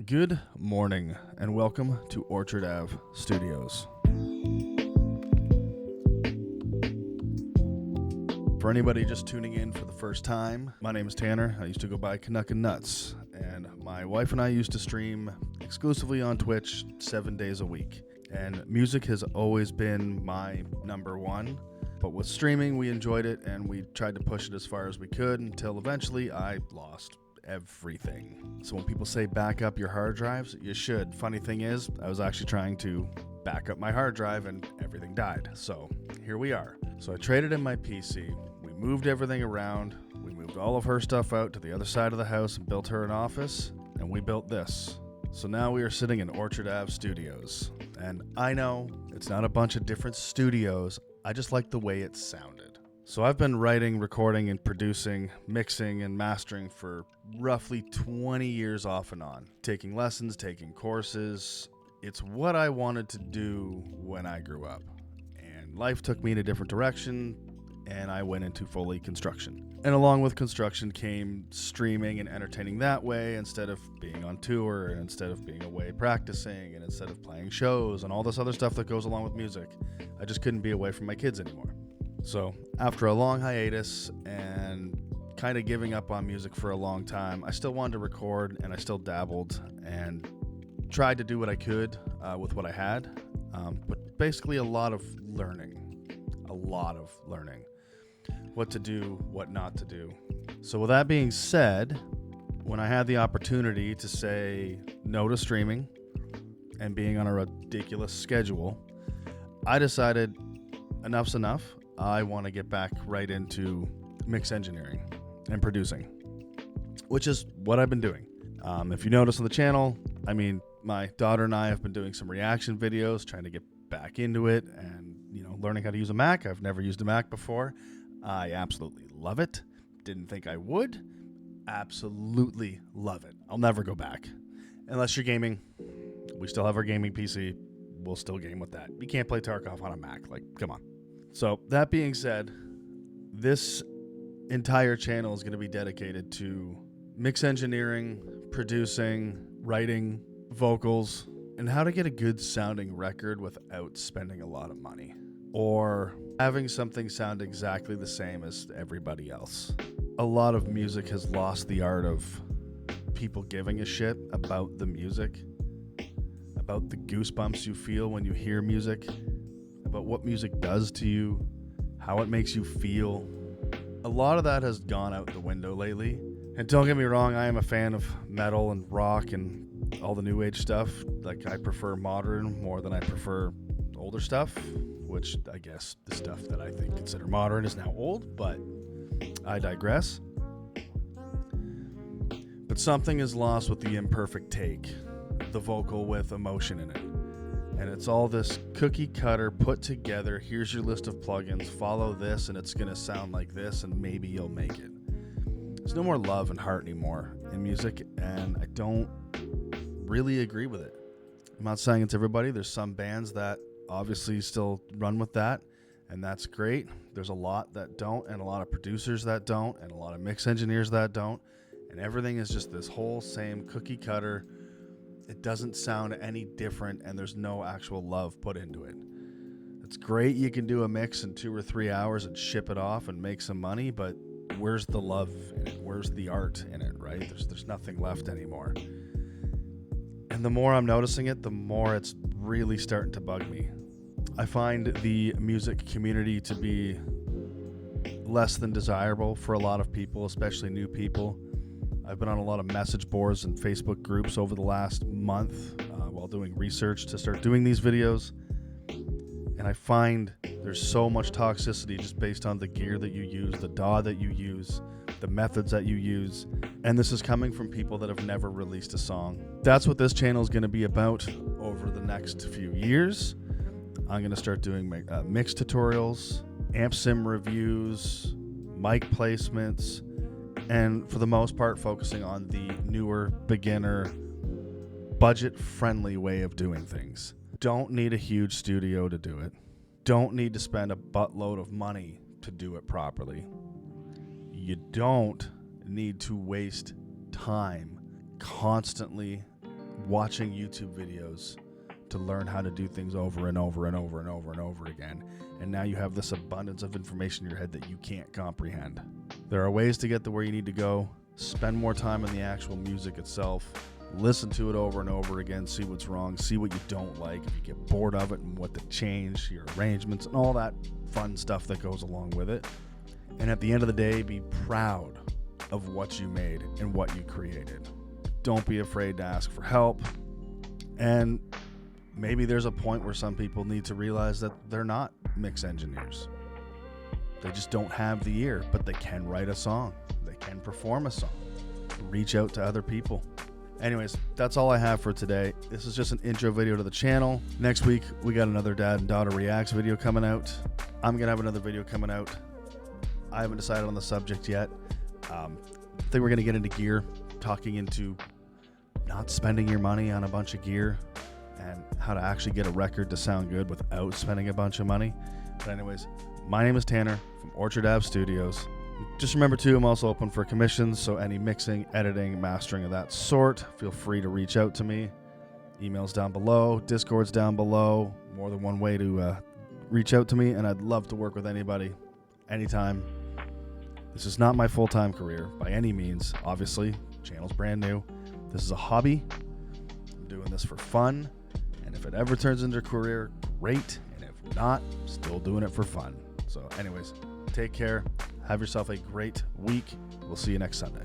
Good morning, and welcome to Orchard Ave Studios. For anybody just tuning in for the first time, my name is Tanner. I used to go by Canuck and Nuts, and my wife and I used to stream exclusively on Twitch 7 days a week. And music has always been my number one, but with streaming, we enjoyed it, and we tried to push it as far as we could until eventually I lost everything. So when people say back up your hard drives, you should. Funny thing is, I was actually trying to back up my hard drive and everything died. So here we are. So I traded in my PC. We moved everything around. We moved all of her stuff out to the other side of the house and built her an office, and we built this. So now we are sitting in Orchard Ave Studios. And I know it's not a bunch of different studios. I just like the way it sounded. So I've been writing, recording, and producing, mixing, and mastering for roughly 20 years off and on. Taking lessons, taking courses. It's what I wanted to do when I grew up. And life took me in a different direction, and I went into fully construction. And along with construction came streaming and entertaining that way instead of being on tour, and instead of being away practicing, and instead of playing shows and all this other stuff that goes along with music. I just couldn't be away from my kids anymore. So after a long hiatus and kind of giving up on music for a long time, I still wanted to record, and I still dabbled and tried to do what I could with what I had. But basically a lot of learning. What to do, what not to do. So with that being said, when I had the opportunity to say no to streaming and being on a ridiculous schedule, I decided enough's enough. I want to get back right into mix engineering and producing, which is what I've been doing. If you notice on the channel, my daughter and I have been doing some reaction videos, trying to get back into it and, learning how to use a Mac. I've never used a Mac before. I absolutely love it. Didn't think I would. Absolutely love it. I'll never go back. Unless you're gaming. We still have our gaming PC. We'll still game with that. You can't play Tarkov on a Mac. Come on. So that being said, this entire channel is going to be dedicated to mix engineering, producing, writing, vocals, and how to get a good sounding record without spending a lot of money or having something sound exactly the same as everybody else. A lot of music has lost the art of people giving a shit about the music, about the goosebumps you feel when you hear music, about what music does to you, how it makes you feel. A lot of that has gone out the window lately. And don't get me wrong, I am a fan of metal and rock and all the new age stuff. I prefer modern more than I prefer older stuff, which I guess the stuff that I think consider modern is now old, but I digress. But something is lost with the imperfect take, the vocal with emotion in it. And it's all this cookie cutter put together, here's your list of plugins, follow this and it's going to sound like this and maybe you'll make it. There's no more love and heart anymore in music, and I don't really agree with it. I'm not saying it's everybody. There's some bands that obviously still run with that, and that's great. There's a lot that don't, and a lot of producers that don't, and a lot of mix engineers that don't, and everything is just this whole same cookie cutter. It doesn't sound any different, and there's no actual love put into it. It's great you can do a mix in 2 or 3 hours and ship it off and make some money, but where's the love in it? Where's the art in it, right? There's nothing left anymore. And the more I'm noticing it, the more it's really starting to bug me. I find the music community to be less than desirable for a lot of people, especially new people. I've been on a lot of message boards and Facebook groups over the last month while doing research to start doing these videos. And I find there's so much toxicity just based on the gear that you use, the DAW that you use, the methods that you use. And this is coming from people that have never released a song. That's what this channel is going to be about over the next few years. I'm going to start doing mix tutorials, amp sim reviews, mic placements, and for the most part focusing on the newer, beginner, budget-friendly way of doing things. Don't need a huge studio to do it. Don't need to spend a buttload of money to do it properly. You don't need to waste time constantly watching YouTube videos to learn how to do things over and over and over and over and over again. And now you have this abundance of information in your head that you can't comprehend. There are ways to get to where you need to go. Spend more time on the actual music itself. Listen to it over and over again. See what's wrong. See what you don't like. If you get bored of it, and what to change, your arrangements, and all that fun stuff that goes along with it. And at the end of the day, be proud of what you made and what you created. Don't be afraid to ask for help. And maybe there's a point where some people need to realize that they're not mix engineers. They just don't have the ear, but they can write a song. They can perform a song. Reach out to other people. Anyways, that's all I have for today. This is just an intro video to the channel. Next week, we got another Dad and Daughter Reacts video coming out. I'm going to have another video coming out. I haven't decided on the subject yet. I think we're going to get into gear, talking into not spending your money on a bunch of gear and how to actually get a record to sound good without spending a bunch of money. But anyways, my name is Tanner from Orchard Ave Studios. Just remember too, I'm also open for commissions, so any mixing, editing, mastering of that sort, feel free to reach out to me. Emails down below, Discord's down below, more than one way to reach out to me, and I'd love to work with anybody, anytime. This is not my full-time career by any means, obviously. Channel's brand new. This is a hobby. I'm doing this for fun, and if it ever turns into a career, great, and if not, still doing it for fun. So anyways, take care. Have yourself a great week. We'll see you next Sunday.